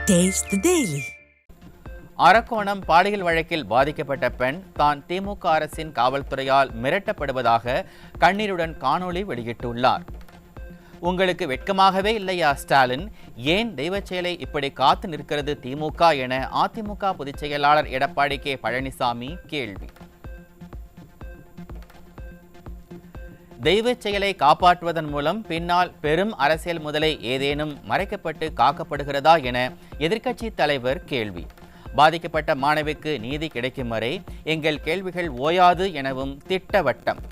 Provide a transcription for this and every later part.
Taste the Daily. Arakkonam பாலியல் வழக்கில் பாதிக்கப்பட்ட பெண் தான் திமுக அரசின் காவல்துறையால் மிரட்டப்படுவதாக கண்ணீருடன் காணொளி வெளியிட்டுள்ளார். உங்களுக்கு வெட்கமாகவே இல்லையா ஸ்டாலின்? ஏன் தெய்வச் செயலை இப்படி காத்து நிற்கிறது திமுக என அதிமுக பொதுச் செயலாளர் எடப்பாடி கே பழனிசாமி கேள்வி. தெய்வச் செயலை காப்பாற்றுவதன் மூலம் பின்னால் பெரும் அரசியல் முதலை ஏதேனும் மறைக்கப்பட்டு காக்கப்படுகிறதா என எதிர்க்கட்சி தலைவர் கேள்வி. பாதிக்கப்பட்ட மாணவிக்கு நீதி கிடைக்கும் வரை எங்கள் கேள்விகள் ஓயாது எனவும் திட்டவட்டம்.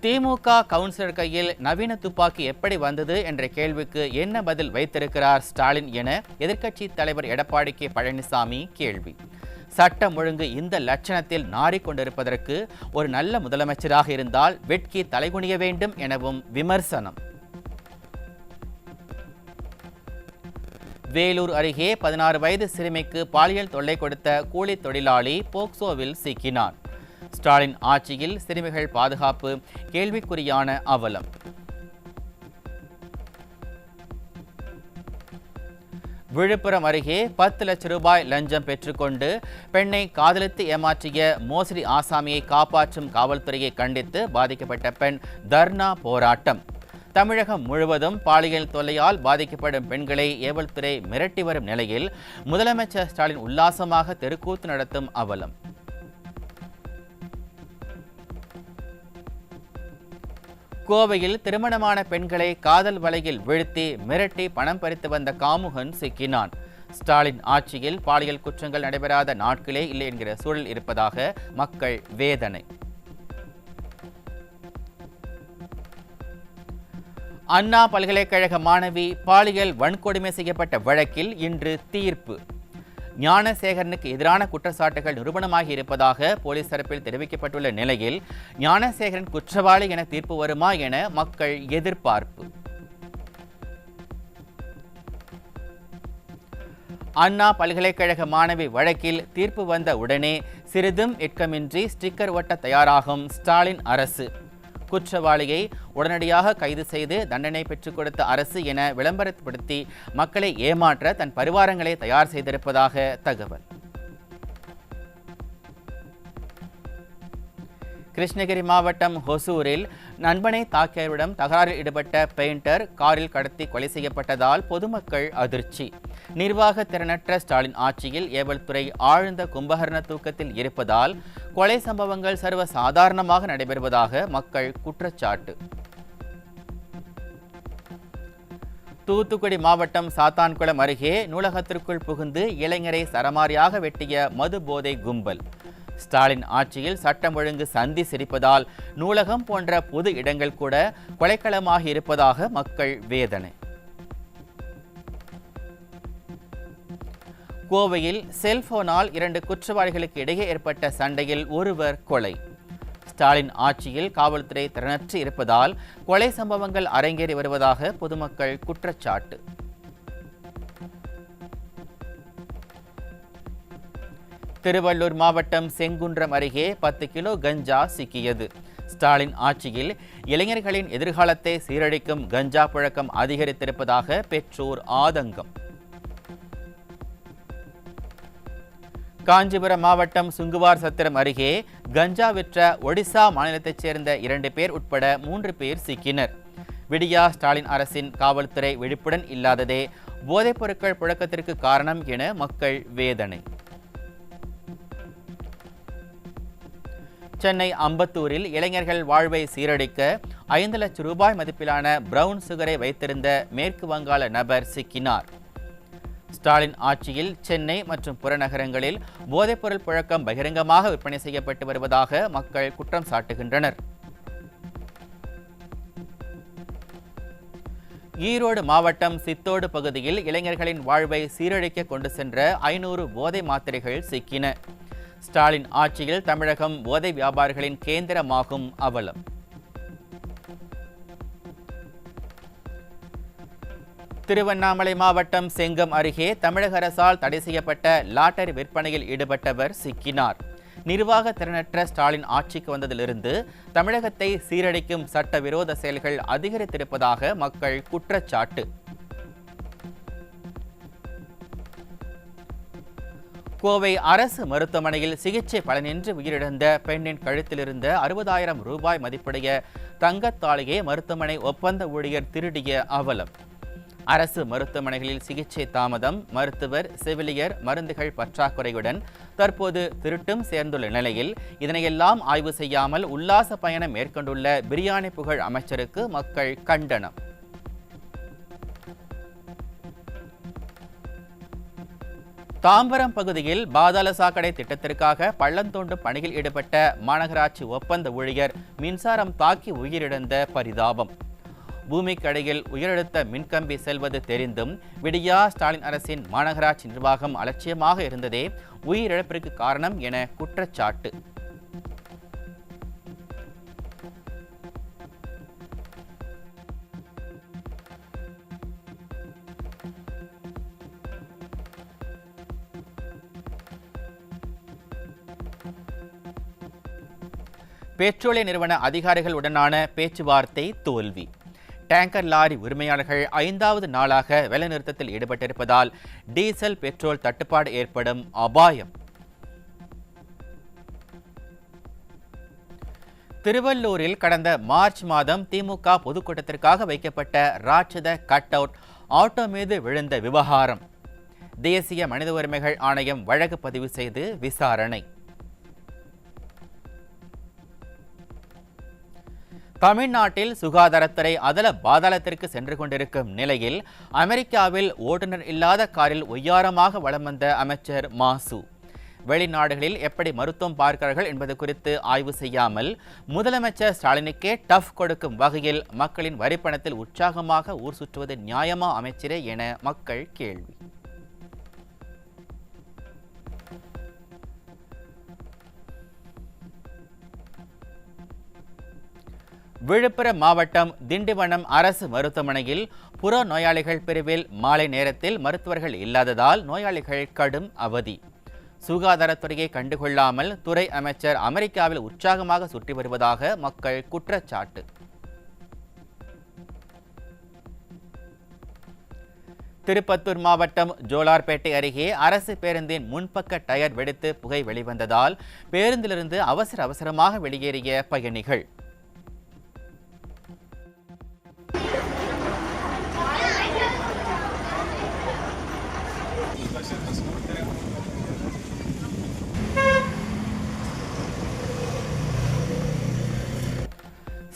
திமுக கவுன்சிலர் கையில் நவீன துப்பாக்கி எப்படி வந்தது என்ற கேள்விக்கு என்ன பதில் வைத்திருக்கிறார் ஸ்டாலின் என எதிர்க்கட்சி தலைவர் எடப்பாடி கே பழனிசாமி கேள்வி. சட்டம் ஒழுங்கு இந்த லட்சணத்தில் நாறிக்கொண்டிருப்பதற்கு ஒரு நல்ல முதலமைச்சராக இருந்தால் வெட்கி தலைகுனிய வேண்டும் எனவும் விமர்சனம். வேலூர் அருகே 16 வயது சிறுமிக்கு பாலியல் தொல்லை கொடுத்த கூலி தொழிலாளி போக்சோவில் சிக்கினார். ஸ்டாலின் ஆட்சியில் சிறுமிகள் பாதுகாப்பு கேள்விக்குறியான அவலம். விழுப்புரம் அருகே 10 லட்சம் ரூபாய் லஞ்சம் பெற்றுக்கொண்டு பெண்ணை காதலித்து ஏமாற்றிய மோசடி ஆசாமியை காப்பாற்றும் காவல்துறையை கண்டித்து பாதிக்கப்பட்ட பெண் தர்ணா போராட்டம். தமிழகம் முழுவதும் பாலியல் தொல்லையால் பாதிக்கப்படும் பெண்களை ஏவல்துறை மிரட்டி வரும் நிலையில் முதலமைச்சர் ஸ்டாலின் உல்லாசமாக தெருக்கூத்து நடத்தும் அவலம். கோவையில் திருமணமான பெண்களை காதல் வலையில் வீழ்த்தி மிரட்டி பணம் பறித்து வந்த காமுகன் சிக்கினான். ஸ்டாலின் ஆட்சியில் பாலியல் குற்றங்கள் நடைபெறாத நாட்களே இல்லை என்கிற சூழல் இருப்பதாக மக்கள் வேதனை. அண்ணா பல்கலைக்கழக மாணவி பாலியல் வன்கொடுமை செய்யப்பட்ட வழக்கில் இன்று தீர்ப்பு. ஞானசேகரனுக்கு எதிரான குற்றச்சாட்டுகள் நிரூபணமாகி இருப்பதாக போலீஸ் தரப்பில் தெரிவிக்கப்பட்டுள்ள நிலையில் ஞானசேகரன் குற்றவாளி என தீர்ப்பு வருமா என மக்கள் எதிர்பார்ப்பு. அண்ணா பல்கலைக்கழக மாணவி வழக்கில் தீர்ப்பு வந்த உடனே சிறிதும் வெட்கமின்றி ஸ்டிக்கர் ஒட்ட தயாராகும் ஸ்டாலின் அரசு. குற்றவாளியை உடனடியாக கைது செய்து தண்டனை பெற்றுக் கொடுத்த அரசு என விளம்பரப்படுத்தி மக்களை ஏமாற்ற தன் பரிவாரங்களை தயார் செய்திருப்பதாக தகவல். கிருஷ்ணகிரி மாவட்டம் ஹொசூரில் நண்பனை தாக்கியவரிடம் தகராறில் ஈடுபட்ட பெயிண்டர் காரில் கடத்தி கொலை செய்யப்பட்டதால் பொதுமக்கள் அதிர்ச்சி. நிர்வாக திறனற்ற ஸ்டாலின் ஆட்சியில் ஏவல்துறை ஆழ்ந்த கும்பகர்ண தூக்கத்தில் இருப்பதால் கொலை சம்பவங்கள் சர்வ சாதாரணமாக நடைபெறுவதாக மக்கள் குற்றச்சாட்டு. தூத்துக்குடி மாவட்டம் சாத்தான்குளம் அருகே நூலகத்திற்குள் புகுந்து இளைஞரை சரமாரியாக வெட்டிய மது போதை கும்பல். ஸ்டாலின் ஆட்சியில் சட்டம் ஒழுங்கு சந்தி சிரிப்பதால் நூலகம் போன்ற பொது இடங்கள் கூட கொலைக்களமாகி இருப்பதாக மக்கள் வேதனை. கோவையில் செல்போனால் 2 குற்றவாளிகளுக்கு இடையே ஏற்பட்ட சண்டையில் ஒருவர் கொலை. ஸ்டாலின் ஆட்சியில் காவல்துறை திறனற்று இருப்பதால் கொலை சம்பவங்கள் அரங்கேறி வருவதாக பொதுமக்கள் குற்றச்சாட்டு. திருவள்ளூர் மாவட்டம் செங்குன்றம் அருகே 10 கிலோ கஞ்சா சிக்கியது. ஸ்டாலின் ஆட்சியில் இளைஞர்களின் எதிர்காலத்தை சீரழிக்கும் கஞ்சா புழக்கம் அதிகரித்திருப்பதாக பெற்றோர் ஆதங்கம். காஞ்சிபுரம் மாவட்டம் சுங்குவார் சத்திரம் அருகே கஞ்சா விற்ற ஒடிசா மாநிலத்தைச் சேர்ந்த 2 பேர் உட்பட 3 பேர் சிக்கினர். விடியா ஸ்டாலின் அரசின் காவல்துறை விழிப்புடன் இல்லாததே போதைப் பொருட்கள் புழக்கத்திற்கு காரணம் என மக்கள் வேதனை. சென்னை அம்பத்தூரில் இளைஞர்கள் வாழ்வை சீரழிக்க 5 லட்சம் ரூபாய் மதிப்பிலான பிரவுன் சுகரை வைத்திருந்த மேற்கு வங்காள நபர் சிக்கினார். ஸ்டாலின் ஆட்சியில் சென்னை மற்றும் புறநகரங்களில் போதைப்பொருள் புழக்கம் பகிரங்கமாக விற்பனை செய்யப்பட்டு வருவதாக மக்கள் குற்றம் சாட்டுகின்றனர். ஈரோடு மாவட்டம் சித்தோடு பகுதியில் இளைஞர்களின் வாழ்வை சீரழிக்க கொண்டு சென்ற 500 போதை மாத்திரைகள் சிக்கின. ஸ்டாலின் ஆட்சியில் தமிழகம் போதை வியாபாரிகளின் கேந்திரமாகும் அவலம். திருவண்ணாமலை மாவட்டம் செங்கம் அருகே தமிழக அரசால் தடை செய்யப்பட்ட லாட்டரி விற்பனையில் ஈடுபட்டவர் சிக்கினார். நிர்வாக திறனற்ற ஸ்டாலின் ஆட்சிக்கு வந்ததிலிருந்து தமிழகத்தை சீரழிக்கும் சட்டவிரோத செயல்கள் அதிகரித்திருப்பதாக மக்கள் குற்றச்சாட்டு. கோவை அரசு மருத்துவமனையில் சிகிச்சை பலனின்றி உயிரிழந்த பெண்ணின் கழுத்திலிருந்த 60,000 ரூபாய் மதிப்புடைய தங்கத்தாலியை மருத்துவமனை ஒப்பந்த ஊழியர் திருடிய அவலம். அரசு மருத்துவமனைகளில் சிகிச்சை தாமதம், மருத்துவர், செவிலியர், மருந்துகள் பற்றாக்குறையுடன் தற்போது திருட்டும் சேர்ந்துள்ள நிலையில் இதனையெல்லாம் ஆய்வு செய்யாமல் உல்லாச பயணம் மேற்கொண்டுள்ள பிரியாணி புகழ் அமைச்சருக்கு மக்கள் கண்டனம். தாம்பரம் பகுதியில் பாதாள சாக்கடை திட்டத்திற்காக பள்ளம் தோண்டும் பணியில் ஈடுபட்ட மாநகராட்சி ஒப்பந்த ஊழியர் மின்சாரம் தாக்கி உயிரிழந்த பரிதாபம். பூமிக்கடியில் உயரழுத்த மின்கம்பி செல்வது தெரிந்தும் விடியா ஸ்டாலின் அரசின் மாநகராட்சி நிர்வாகம் அலட்சியமாக இருந்ததே உயிரிழப்பிற்கு காரணம் என குற்றச்சாட்டு. பெட்ரோலிய நிறுவன அதிகாரிகளுடனான பேச்சுவார்த்தை தோல்வி. டேங்கர் லாரி உரிமையாளர்கள் 5வது நாளாக வேலைநிறுத்தத்தில் ஈடுபட்டிருப்பதால் டீசல் பெட்ரோல் தட்டுப்பாடு ஏற்படும் அபாயம். திருவள்ளூரில் கடந்த மார்ச் மாதம் திமுக பொதுக்கூட்டத்திற்காக வைக்கப்பட்ட ராட்சத கட் அவுட் ஆட்டோ மீது விழுந்த விவகாரம். தேசிய மனித உரிமைகள் ஆணையம் வழக்கு பதிவு செய்து விசாரணை. தமிழ்நாட்டில் சுகாதாரத்துறை அதல பாதாளத்திற்கு சென்று கொண்டிருக்கும் நிலையில் அமெரிக்காவில் ஓட்டுநர் இல்லாத காரில் ஒய்யாரமாக வலம் வந்த அமைச்சர் மாசு. வெளிநாடுகளில் எப்படி மருத்துவம் பார்க்கிறார்கள் என்பது குறித்து ஆய்வு செய்யாமல் முதலமைச்சர் ஸ்டாலினுக்கே டஃப் கொடுக்கும் வகையில் மக்களின் வரிப்பணத்தில் உற்சாகமாக ஊர் சுற்றுவது நியாயமா அமைச்சரே என மக்கள் கேள்வி. விழுப்புரம் மாவட்டம் திண்டிவனம் அரசு மருத்துவமனையில் புற நோயாளிகள் பிரிவில் மாலை நேரத்தில் மருத்துவர்கள் இல்லாததால் நோயாளிகள் கடும் அவதி. சுகாதாரத்துறையை கண்டுகொள்ளாமல் துறை அமைச்சர் அமெரிக்காவில் உற்சாகமாக சுற்றி வருவதாக மக்கள் குற்றச்சாட்டு. திருப்பத்தூர் மாவட்டம் ஜோலார்பேட்டை அருகே அரசு பேருந்தின் முன்பக்க டயர் வெடித்து புகை வெளிவந்ததால் பேருந்திலிருந்து அவசரமாக வெளியேறிய பயணிகள்.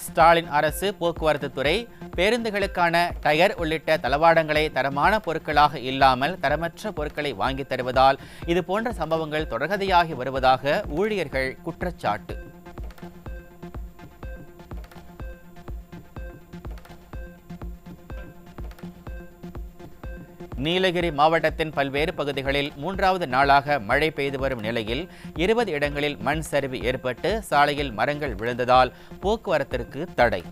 ஸ்டாலின் அரசு போக்குவரத்து துறை பேருந்துகளுக்கான டயர் உள்ளிட்ட தளவாடங்களை தரமான பொருட்களாக இல்லாமல் தரமற்ற பொருட்களை வாங்கி தருவதால் இதுபோன்ற சம்பவங்கள் தொடர்கதையாகி வருவதாக ஊழியர்கள் குற்றச்சாட்டு. நீலகிரி மாவட்டத்தின் பல்வேறு பகுதிகளில் 3வது நாளாக மழை பெய்து வரும் நிலையில் 20 இடங்களில் மண் சரிவு ஏற்பட்டு சாலையில் மரங்கள் விழுந்ததால் போக்குவரத்திற்கு தடை.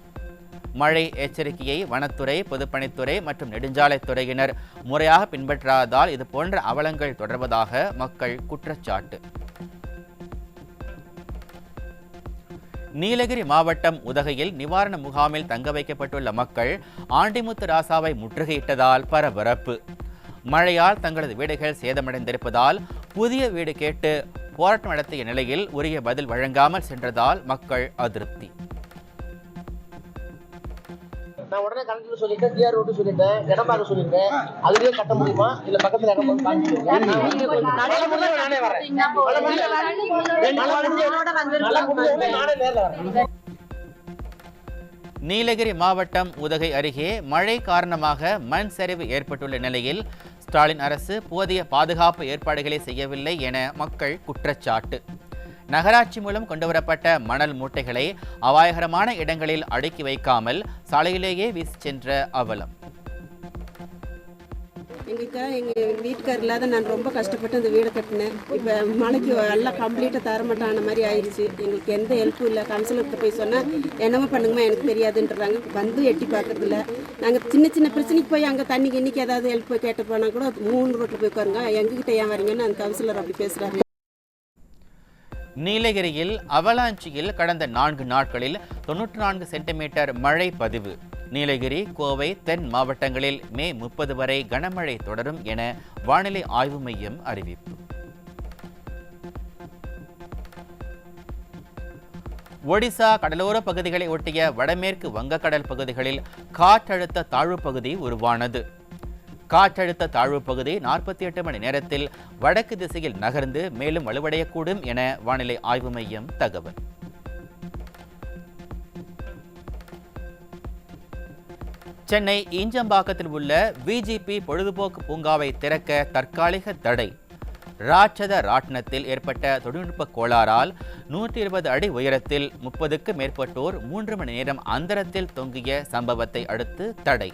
மழை எச்சரிக்கையை வனத்துறை, பொதுப்பணித்துறை மற்றும் நெடுஞ்சாலைத்துறையினர் முறையாக பின்பற்றாததால் இதுபோன்ற அவலங்கள் தொடர்வதாக மக்கள் குற்றச்சாட்டு. நீலகிரி மாவட்டம் உதகையில் நிவாரண முகாமில் தங்க வைக்கப்பட்டுள்ள மக்கள் ஆண்டிமுத்து ராசாவை முற்றுகையிட்டதால் பரபரப்பு. மழையால் தங்களது வீடுகள் சேதமடைந்திருப்பதால் புதிய வீடு கேட்டு போராட்டம் நடத்திய நிலையில் உரிய பதில் வழங்காமல் சென்றதால் மக்கள் அதிருப்தி. நான் உடனே கலெக்டர் சொல்லிட்டேன், டிஆர் ரோடு சொல்லிட்டேன், இடம் பார்க்க சொல்லிட்டேன். அதுலயே கட்ட முடியுமா இல்ல பக்கத்துல இடம் பார்த்து காமிச்சிருக்கேன். நானே வரேன். நானே நேர்ல வரேன். நீலகிரி மாவட்டம் உதகை அருகே மழை காரணமாக மண் சரிவு ஏற்பட்டுள்ள நிலையில் ஸ்டாலின் அரசு போதிய பாதுகாப்பு ஏற்பாடுகளை செய்யவில்லை என மக்கள் குற்றச்சாட்டு. நகராட்சி மூலம் கொண்டுவரப்பட்ட மணல் மூட்டைகளை அபாயகரமான இடங்களில் அடுக்கி வைக்காமல் சாலையிலேயே வீசி சென்ற அவலம். எங்கள் வீட்டுக்கார் இல்லாத நான் ரொம்ப கஷ்டப்பட்டு அந்த வீடை கட்டினேன். இப்போ மழைக்கு எல்லாம் கம்ப்ளீட்டாக தரமாட்டான மாதிரி ஆயிடுச்சு. எங்களுக்கு எந்த ஹெல்ப்பும் இல்லை. கவுன்சிலர்கிட்ட போய் சொன்னால் என்னமோ பண்ணுங்கம்மா எனக்கு தெரியாதுன்றாங்க. வந்து எட்டி பார்க்கறதில்ல. நாங்கள் சின்ன சின்ன பிரச்சனைக்கு போய் அங்கே தண்ணிக்கு இன்னைக்கு ஏதாவது ஹெல்ப் போய் கேட்டு போனால் கூட 3 ரோட்டில் போய் உட்காருங்க, எங்ககிட்ட ஏன் வரீங்கன்னு அந்த கவுன்சிலர் அப்படி பேசுகிறாரு. நீலகிரியில் அவலாஞ்சியில் கடந்த 4 நாட்களில் 94 சென்டிமீட்டர் மழை பதிவு. நீலகிரி, கோவை, தென் மாவட்டங்களில் மே 30 வரை கனமழை தொடரும் என வானிலை ஆய்வு மையம் அறிவிப்பு. ஒடிசா கடலோர பகுதிகளை ஒட்டிய வடமேற்கு வங்கக்கடல் பகுதிகளில் காற்றழுத்த தாழ்வு பகுதி உருவானது. காற்றழுத்த தாழ்வு பகுதி 48 மணி நேரத்தில் வடக்கு திசையில் நகர்ந்து மேலும் வலுவடையக்கூடும் என வானிலை ஆய்வு மையம் தகவல். சென்னை ஈஞ்சம்பாக்கத்தில் உள்ள விஜிபி பொழுதுபோக்கு பூங்காவை திறக்க தற்காலிக தடை. ராட்சத ராட்டினத்தில் ஏற்பட்ட தொழில்நுட்ப கோளாறால் 120 அடி உயரத்தில் 30க்கு மேற்பட்டோர் 3 மணி நேரம் அந்தரத்தில் தொங்கிய சம்பவத்தை அடுத்து தடை.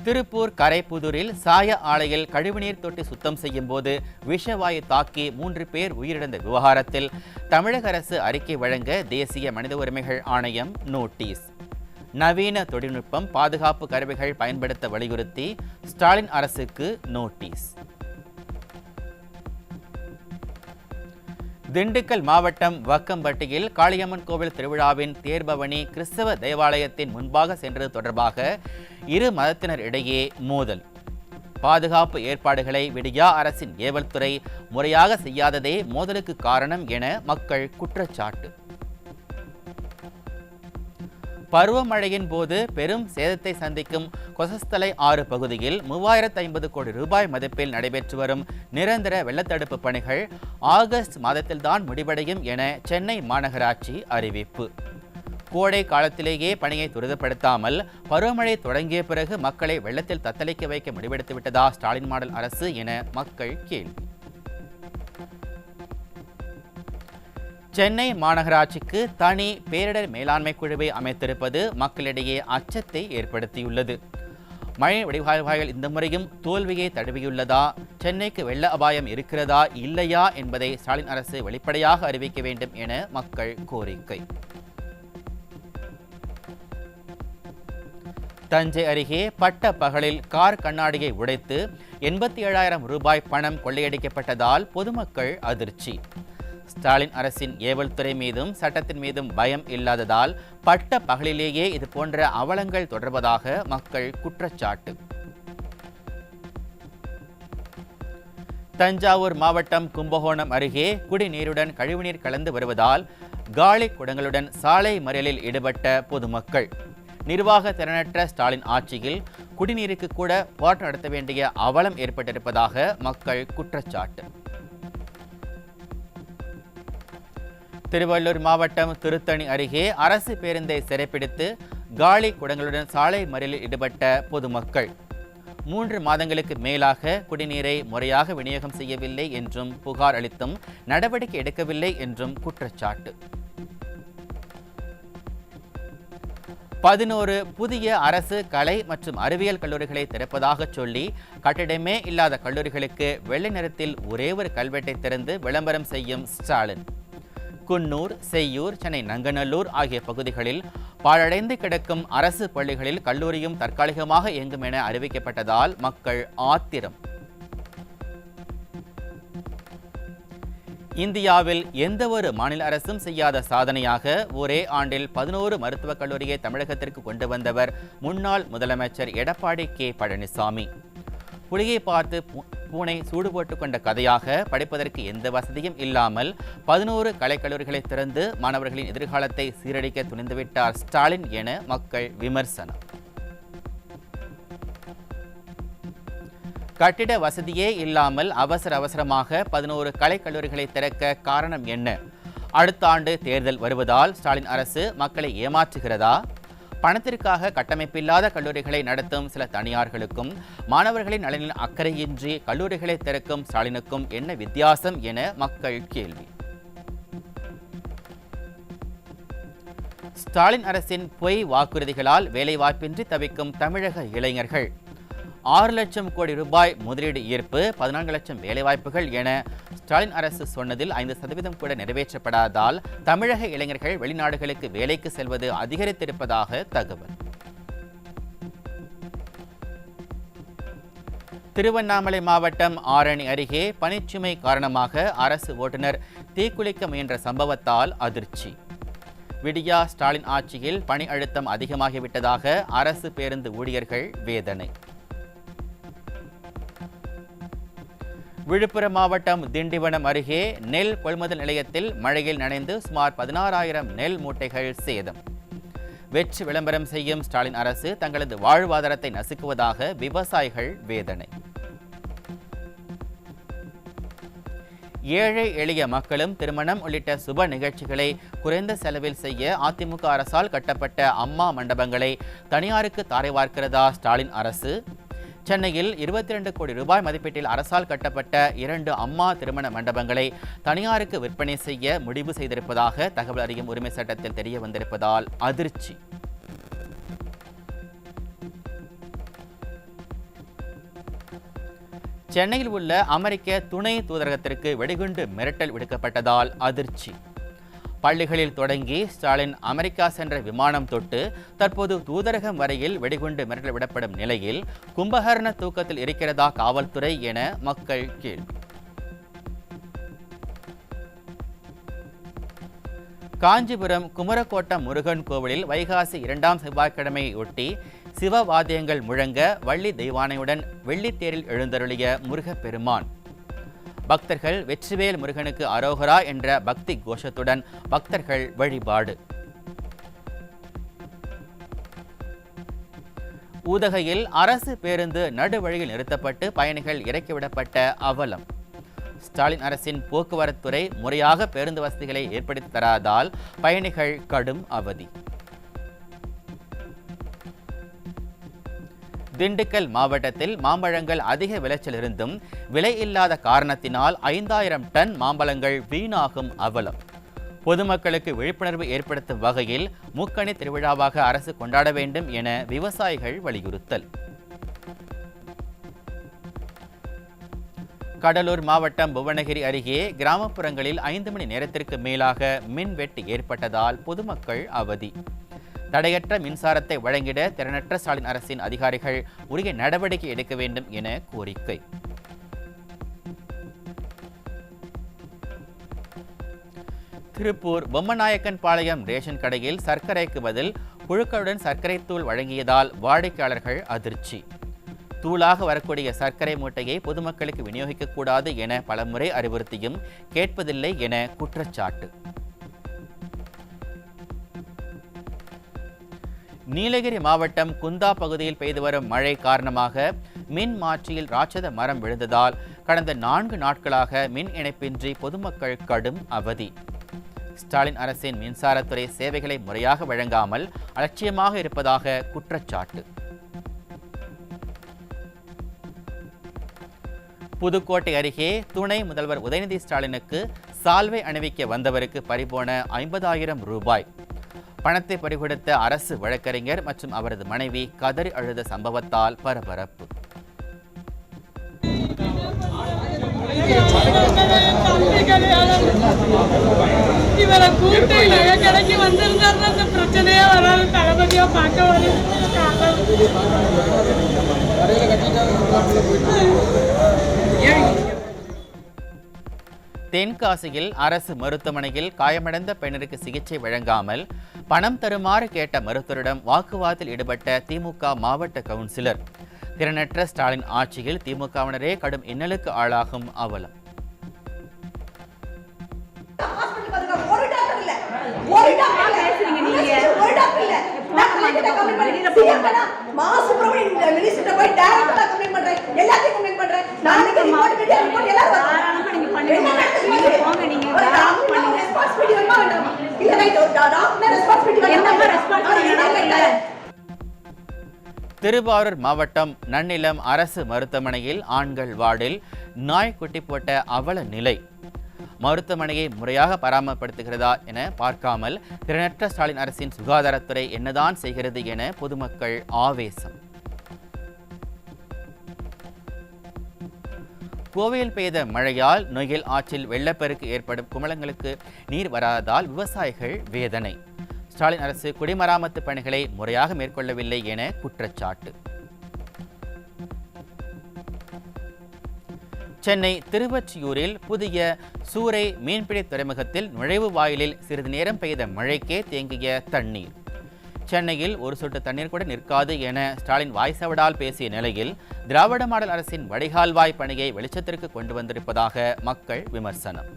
திருப்பூர் கரைப்புதூரில் சாய ஆலையில் கழிவுநீர் தொட்டி சுத்தம் செய்யும் போது விஷவாயு தாக்கி 3 பேர் உயிரிழந்த விவகாரத்தில் தமிழக அரசு அறிக்கை வழங்க தேசிய மனித உரிமைகள் ஆணையம் நோட்டீஸ். நவீன தொழில்நுட்பம், பாதுகாப்பு கருவிகள் பயன்படுத்த வலியுறுத்தி ஸ்டாலின் அரசுக்கு நோட்டீஸ். திண்டுக்கல் மாவட்டம் வக்கம்பட்டியில் காளியம்மன் கோவில் திருவிழாவின் தேர்பவனி கிறிஸ்தவ தேவாலயத்தின் முன்பாக சென்றது தொடர்பாக இரு மதத்தினர் இடையே மோதல். பாதுகாப்பு ஏற்பாடுகளை விடியா அரசின் ஏவல் துறை முறையாக செய்யாததே மோதலுக்கு காரணம் என மக்கள் குற்றச்சாட்டு. பருவமழையின் போது பெரும் சேதத்தை சந்திக்கும் கொசஸ்தலை ஆறு பகுதியில் 3050 கோடி ரூபாய் மதிப்பில் நடைபெற்று வரும் நிரந்தர வெள்ளத்தடுப்பு பணிகள் ஆகஸ்ட் மாதத்தில்தான் முடிவடையும் என சென்னை மாநகராட்சி அறிவிப்பு. கோடை காலத்திலேயே பணியை துரிதப்படுத்தாமல் பருவமழை தொடங்கிய பிறகு மக்களை வெள்ளத்தில் தத்தளிக்க வைக்க முடிவெடுத்துவிட்டதா ஸ்டாலின் மாடல் அரசு என மக்கள் கேள்வி. சென்னை மாநகராட்சிக்கு தனி பேரிடர் மேலாண்மை குழுவை அமைத்திருப்பது மக்களிடையே அச்சத்தை ஏற்படுத்தியுள்ளது. மழை வடிகால்வாய்கள் இந்த முறையும் தோல்வியை தழுவியுள்ளதா, சென்னைக்கு வெள்ள அபாயம் இருக்கிறதா இல்லையா என்பதை ஸ்டாலின் அரசு வெளிப்படையாக அறிவிக்க வேண்டும் என மக்கள் கோரிக்கை. தஞ்சை அருகே பட்ட பகலில் கார் கண்ணாடியை உடைத்து 87,000 ரூபாய் பணம் கொள்ளையடிக்கப்பட்டதால் பொதுமக்கள் அதிர்ச்சி. ஸ்டாலின் அரசின் ஏவல் துறை மீதும் சட்டத்தின் மீதும் பயம் இல்லாததால் பட்ட பகலிலேயே இது போன்ற அவலங்கள் தொடர்வதாக மக்கள் குற்றச்சாட்டு. தஞ்சாவூர் மாவட்டம் கும்பகோணம் அருகே குடிநீருடன் கழிவுநீர் கலந்து வருவதால் காலி குடங்களுடன் சாலை மறியலில் ஈடுபட்ட பொதுமக்கள். நிர்வாக திறனற்ற ஸ்டாலின் ஆட்சியில் குடிநீருக்கு கூட போராட்டம் நடத்த வேண்டிய அவலம் ஏற்பட்டிருப்பதாக மக்கள் குற்றச்சாட்டு. திருவள்ளூர் மாவட்டம் திருத்தணி அருகே அரசு பேருந்தை சிறைப்பிடித்து காலி குடங்களுடன் சாலை மறியலில் ஈடுபட்ட பொதுமக்கள். 3 மாதங்களுக்கு மேலாக குடிநீரை முறையாக விநியோகம் செய்யவில்லை என்றும் புகார் அளித்தும் நடவடிக்கை எடுக்கவில்லை என்றும் குற்றச்சாட்டு. 11 புதிய அரசு கலை மற்றும் அறிவியல் கல்லூரிகளை திறப்பதாக சொல்லி கட்டிடமே இல்லாத கல்லூரிகளுக்கு வெள்ளை நிறத்தில் ஒரே ஒரு கல்வெட்டை திறந்து விளம்பரம் செய்யும் ஸ்டாலின். குன்னூர், செய்யூர், சென்னை நங்கநல்லூர் ஆகிய பகுதிகளில் பாழடைந்து கிடக்கும் அரசு பள்ளிகளில் கல்லூரியும் தற்காலிகமாக இயங்கும் என அறிவிக்கப்பட்டதால் மக்கள் ஆத்திரம். இந்தியாவில் எந்த ஒரு மாநில அரசும் செய்யாத சாதனையாக ஒரே ஆண்டில் 11 மருத்துவக் கல்லூரியை தமிழகத்திற்கு கொண்டு வந்தவர் முன்னாள் முதலமைச்சர் எடப்பாடி கே பழனிசாமி. புலியை பார்த்து பூனை சூடு போட்டுக் கொண்ட கதையாக படிப்பதற்கு எந்த வசதியும் இல்லாமல் 11 கலைக்கல்லூரிகளை திறந்து மாணவர்களின் எதிர்காலத்தை சீரழிக்க துணிந்துவிட்டார் ஸ்டாலின் என மக்கள் விமர்சனம். கட்டிட வசதியே இல்லாமல் அவசரமாக 11 கலைக்கல்லூரிகளை திறக்க காரணம் என்ன? அடுத்த ஆண்டு தேர்தல் வருவதால் ஸ்டாலின் அரசு மக்களை ஏமாற்றுகிறதா? பணத்திற்காக கட்டமைப்பில்லாத கல்லூரிகளை நடத்தும் சில தனியார்களுக்கும் மாணவர்களின் நலனில் அக்கறையின்றி கல்லூரிகளை திறக்கும் ஸ்டாலினுக்கும் என்ன வித்தியாசம் என மக்கள் கேள்வி. ஸ்டாலின் அரசின் பொய் வாக்குறுதிகளால் வேலைவாய்ப்பின்றி தவிக்கும் தமிழக இளைஞர்கள். 6 லட்சம் கோடி ரூபாய் முதலீடு ஈர்ப்பு, 14 லட்சம் வேலைவாய்ப்புகள் என ஸ்டாலின் அரசு சொன்னதில் 5% கூட நிறைவேற்றப்படாததால் தமிழக இளைஞர்கள் வெளிநாடுகளுக்கு வேலைக்கு செல்வது அதிகரித்திருப்பதாக தகவல். திருவண்ணாமலை மாவட்டம் ஆரணி அருகே பணிச்சுமை காரணமாக அரசு ஓட்டுநர் தீக்குளிக்க முயன்ற சம்பவத்தால் அதிர்ச்சி. விடியா ஸ்டாலின் ஆட்சியில் பணி அழுத்தம் அதிகமாகிவிட்டதாக அரசு பேருந்து ஊழியர்கள் வேதனை. விழுப்புரம் மாவட்டம் திண்டிவனம் அருகே நெல் கொள்முதல் நிலையத்தில் மழையில் நனைந்து சுமார் 16,000 நெல் மூட்டைகள் சேதம். வெற்றி விளம்பரம் செய்யும் ஸ்டாலின் அரசு தங்களது வாழ்வாதாரத்தை நசுக்குவதாக விவசாயிகள் வேதனை. ஏழை எளிய மக்களும் திருமணம் உள்ளிட்ட சுப நிகழ்ச்சிகளை குறைந்த செலவில் செய்ய அதிமுக அரசால் கட்டப்பட்ட அம்மா மண்டபங்களை தனியாருக்கு தாரை வார்க்கிறதா ஸ்டாலின் அரசு? சென்னையில் 22 கோடி ரூபாய் மதிப்பீட்டில் அரசால் கட்டப்பட்ட 2 அம்மா திருமண மண்டபங்களை தனியாருக்கு விற்பனை செய்ய முடிவு செய்திருப்பதாக தகவல் அறியும் உரிமை சட்டத்தில் தெரிய வந்திருப்பதால் அதிர்ச்சி. சென்னையில் உள்ள அமெரிக்க துணை தூதரகத்திற்கு வெடிகுண்டு மிரட்டல் விடுக்கப்பட்டதால் அதிர்ச்சி. பள்ளிகளில் தொடங்கி ஸ்டாலின் அமெரிக்கா சென்ற விமானம் தொட்டு தற்போது தூதரகம் வரையில் வெடிகுண்டு மிரட்டல் விடப்படும் நிலையில் கும்பகர்ண தூக்கத்தில் இருக்கிறதா காவல்துறை என மக்கள் கேள்வி. காஞ்சிபுரம் குமரக்கோட்டம் முருகன் கோவிலில் வைகாசி 2ஆம் செவ்வாய்க்கிழமையொட்டி சிவவாத்தியங்கள் முழங்க வள்ளி தெய்வானையுடன் வெள்ளித்தேரில் எழுந்தருளிய முருகப்பெருமான். பக்தர்கள் வெற்றிவேல் முருகனுக்கு அரோகரா என்ற பக்தி கோஷத்துடன் பக்தர்கள் வழிபாடு. உதகையில் அரசு பேருந்து நடுவழியில் நிறுத்தப்பட்டு பயணிகள் இறக்கிவிடப்பட்ட அவலம். ஸ்டாலின் அரசின் போக்குவரத்துறை முறையாக பேருந்து வசதிகளை ஏற்படுத்தி தராதால் பயணிகள் கடும் அவதி. திண்டுக்கல் மாவட்டத்தில் மாம்பழங்கள் அதிக விளைச்சல் இருந்தும் விலை இல்லாத காரணத்தினால் 5,000 டன் மாம்பழங்கள் வீணாகும் அவலம். பொதுமக்களுக்கு விழிப்புணர்வு ஏற்படுத்தும் வகையில் முக்கணி திருவிழாவாக அரசு கொண்டாட வேண்டும் என விவசாயிகள் வலியுறுத்தல். கடலூர் மாவட்டம் புவனகிரி அருகே கிராமப்புறங்களில் 5 மணி நேரத்திற்கு மேலாக மின்வெட்டு ஏற்பட்டதால் பொதுமக்கள் அவதி. தடையற்ற மின்சாரத்தை வழங்கிட திறனற்ற ஸ்டாலின் அரசின் அதிகாரிகள் உரிய நடவடிக்கை எடுக்க வேண்டும் என கோரிக்கை. திருப்பூர் பொம்மநாயக்கன் பாளையம் ரேஷன் கடையில் சர்க்கரைக்கு பதில் புழுக்களுடன் சர்க்கரை தூள் வழங்கியதால் வாடிக்கையாளர்கள் அதிர்ச்சி. தூளாக வரக்கூடிய சர்க்கரை மூட்டையை பொதுமக்களுக்கு விநியோகிக்கக்கூடாது என பலமுறை அறிவுறுத்தியும் கேட்பதில்லை என குற்றச்சாட்டு. நீலகிரி மாவட்டம் குந்தா பகுதியில் பெய்து வரும் மழை காரணமாக மின் மாற்றியில் ராட்சத மரம் விழுந்ததால் கடந்த 4 நாட்களாக மின் இணைப்பின்றி பொதுமக்கள் கடும் அவதி. ஸ்டாலின் அரசின் மின்சாரத்துறை சேவைகளை முறையாக வழங்காமல் அலட்சியமாக இருப்பதாக குற்றச்சாட்டு. புதுக்கோட்டை அருகே துணை முதல்வர் உதயநிதி ஸ்டாலினுக்கு சால்வை அணிவிக்க வந்தவருக்கு பறிபோன 50,000 ரூபாய். பணத்தை பறிகொடுத்த அரசு வழக்கறிஞர் மற்றும் அவரது மனைவி கதறி அழுத சம்பவத்தால் பரபரப்பு. இவரை கூப்பிட்டு கடைக்கு வந்திருந்தாருன்னா அந்த பிரச்சனையே வராது. தளபதியா பார்க்க வரும். தென்காசியில் அரசு மருத்துவமனையில் காயமடைந்த பெண்ணிற்கு சிகிச்சை வழங்காமல் பணம் தருமாறு கேட்ட மருத்துவரிடம் வாக்குவாதத்தில் ஈடுபட்ட திமுக மாவட்ட கவுன்சிலர். திறனற்ற ஸ்டாலின் ஆட்சியில் திமுகவினரே கடும் இன்னலுக்கு ஆளாகும் அவலம். திருவாரூர் மாவட்டம் நன்னிலம் அரசு மருத்துவமனையில் ஆண்கள் வார்டில் நாய் குட்டி போட்ட அவல நிலை. மருத்துவமனையை முறையாக பராமரிப்படுத்துகிறதா என பார்க்காமல் திறனற்ற ஸ்டாலின் அரசின் சுகாதாரத்துறை என்னதான் செய்கிறது என பொதுமக்கள் ஆவேசம். கோவையில் பெய்த மழையால் நொய்யல் ஆற்றில் வெள்ளப்பெருக்கு ஏற்படும் குளங்களுக்கு நீர் வராததால் விவசாயிகள் வேதனை. ஸ்டாலின் அரசு குடிமராமத்து பணிகளை முறையாக மேற்கொள்ளவில்லை என குற்றச்சாட்டு. சென்னை திருவொற்றியூரில் புதிய சூறை மீன்பிடி துறைமுகத்தில் நுழைவு வாயிலில் சிறிது நேரம் பெய்த மழைக்கே தேங்கிய தண்ணீர். சென்னையில் ஒரு சொட்டு தண்ணீர் கூட நிற்காது என ஸ்டாலின் வாய்சவடால் பேசிய நிலையில் திராவிட மாடல் அரசின் வடிகால்வாய் பணியை வெளிச்சத்திற்கு கொண்டு வந்திருப்பதாக மக்கள் விமர்சனம்.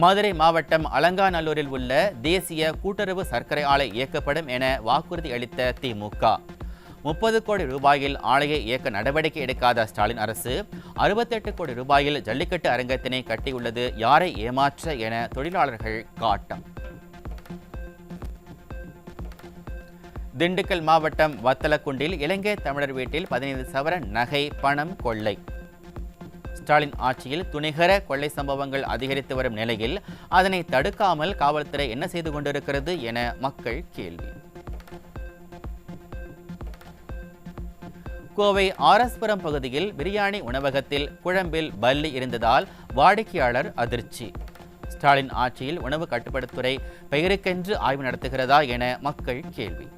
மதுரை மாவட்டம் அலங்காநல்லூரில் உள்ள தேசிய கூட்டுறவு சர்க்கரை ஆலை இயக்கப்படும் என வாக்குறுதி அளித்த திமுக 30 கோடி ரூபாயில் ஆலையை இயக்க நடவடிக்கை எடுக்காத ஸ்டாலின் அரசு 68 கோடி ரூபாயில் ஜல்லிக்கட்டு அரங்கத்தினை கட்டியுள்ளது யாரை ஏமாற்ற என தொழிலாளர்கள் காட்டம். திண்டுக்கல் மாவட்டம் வத்தலக்குண்டில் இலங்கை தமிழர் வீட்டில் 15 சவரன் நகை பணம் கொள்ளை. ஸ்டாலின் ஆட்சியில் துணிகர கொள்ளை சம்பவங்கள் அதிகரித்து வரும் நிலையில் அதனை தடுக்காமல் காவல்துறை என்ன செய்து கொண்டிருக்கிறது என மக்கள் கேள்வி. கோவை ஆர்எஸ்புரம் பகுதியில் பிரியாணி உணவகத்தில் குழம்பில் பல்லி இருந்ததால் வாடிக்கையாளர் அதிர்ச்சி. ஸ்டாலின் ஆட்சியில் உணவு கட்டுப்பாட்டுத்துறை பெயருக்கென்று ஆய்வு நடத்துகிறதா என மக்கள் கேள்வி.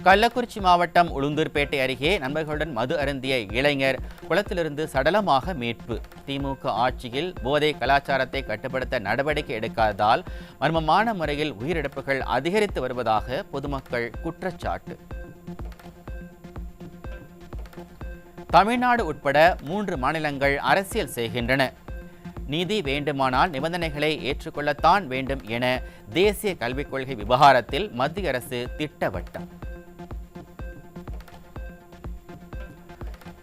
கள்ளக்குறிச்சி மாவட்டம் உளுந்தூர்பேட்டை அருகே நண்பர்களுடன் மது அருந்திய இளைஞர் குளத்திலிருந்து சடலமாக மீட்பு. திமுக ஆட்சியில் போதை கலாச்சாரத்தை கட்டுப்படுத்த நடவடிக்கை எடுக்காததால் மர்மமான முறையில் உயிரிழப்புகள் அதிகரித்து வருவதாக பொதுமக்கள் குற்றச்சாட்டு. தமிழ்நாடு உட்பட 3 மாநிலங்கள் அரசியல் செய்கின்றன. நீதி வேண்டுமானால் நிபந்தனைகளை ஏற்றுக்கொள்ளத்தான் வேண்டும் என தேசிய கல்விக் கொள்கை விவகாரத்தில் மத்திய அரசு திட்டவட்டம்.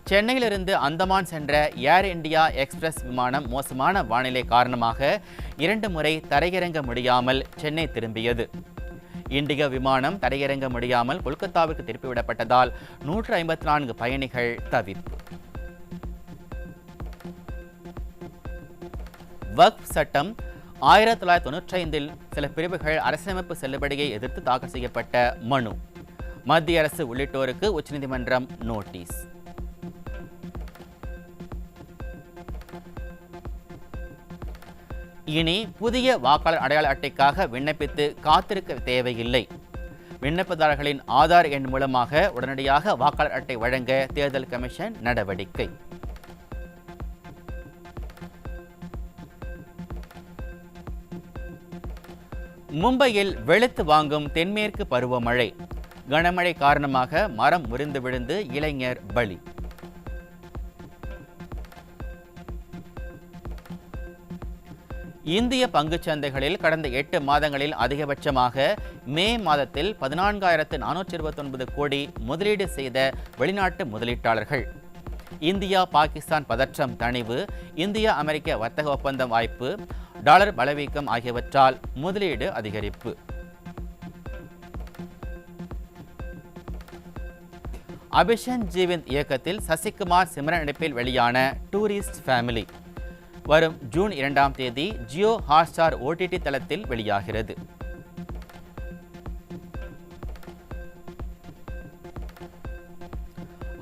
சென்னையிலிருந்து அந்தமான் சென்ற ஏர் இந்தியா எக்ஸ்பிரஸ் விமானம் மோசமான வானிலை காரணமாக 2 முறை தரையிறங்க முடியாமல் சென்னை திரும்பியது. இண்டிகோ விமானம் தரையிறங்க முடியாமல் கொல்கத்தாவுக்கு திருப்பிவிடப்பட்டதால் 154 பயணிகள் தவிப்பு. வக்ஃப் சட்டம் 1995இல் சில பிரிவுகள் அரசியலமைப்பு செல்லுபடியை எதிர்த்து தாக்கல் செய்யப்பட்ட மனு. மத்திய அரசு உள்ளிட்டோருக்கு உச்சநீதிமன்றம் நோட்டீஸ். இனி புதிய வாக்காளர் அடையாள அட்டைக்காக விண்ணப்பித்து காத்திருக்க தேவையில்லை. விண்ணப்பதாரர்களின் ஆதார் எண் மூலமாக உடனடியாக வாக்காளர் அட்டை வழங்க தேர்தல் கமிஷன் நடவடிக்கை. மும்பையில் வெளுத்து வாங்கும் தென்மேற்கு பருவமழை. கனமழை காரணமாக மரம் முறிந்து விழுந்து இளைஞர் பலி. இந்திய பங்குச்சந்தைகளில் கடந்த 8 மாதங்களில் அதிகபட்சமாக மே மாதத்தில் 14,429 கோடி முதலீடு செய்த வெளிநாட்டு முதலீட்டாளர்கள். இந்தியா பாகிஸ்தான் பதற்றம் தணிவு, இந்தியா அமெரிக்க வர்த்தக ஒப்பந்தம் வாய்ப்பு, டாலர் பலவீக்கம் ஆகியவற்றால் முதலீடு அதிகரிப்பு. அபிஷன் ஜீவிந்த் இயக்கத்தில் சசிகுமார் சிம்ரன் நடிப்பில் வெளியான டூரிஸ்ட் ஃபேமிலி வரும் ஜூன் 2ஆம் தேதி ஜியோ ஹாட்ஸ்டார் OTT தளத்தில் வெளியாகிறது.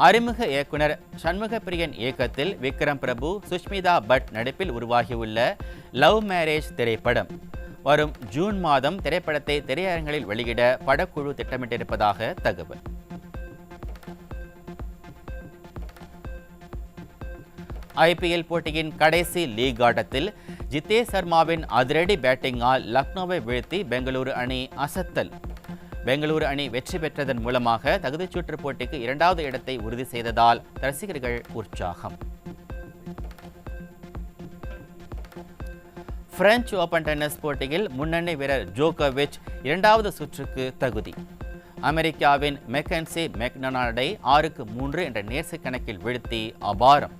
அறிமுக இயக்குனர் சண்முகப்பிரியன் இயக்கத்தில் விக்ரம் பிரபு, சுஷ்மிதா பட் நடிப்பில் உருவாகியுள்ள லவ் மேரேஜ் திரைப்படம் வரும் ஜூன் மாதம் திரைப்படத்தை திரையரங்களில் வெளியிட படக்குழு திட்டமிட்டிருப்பதாக தகவல். IPL போட்டியின் கடைசி லீக் ஆட்டத்தில் ஜிதேஷ் சர்மாவின் அதிரடி பேட்டிங்கால் லக்னோவை வீழ்த்தி பெங்களூரு அணி அசத்தல். பெங்களூரு அணி வெற்றி பெற்றதன் மூலமாக தகுதிச்சுற்று போட்டிக்கு 2வது இடத்தை உறுதி செய்ததால் ரசிகர்கள் உற்சாகம். பிரெஞ்சு ஓபன் டென்னிஸ் போட்டியில் முன்னணி வீரர் ஜோகோவிச் 2வது சுற்றுக்கு தகுதி. அமெரிக்காவின் மெக்கன்சி மெக்டொனால்டை 6-3 என்ற நேர்சி கணக்கில் வீழ்த்தி அபாரம்.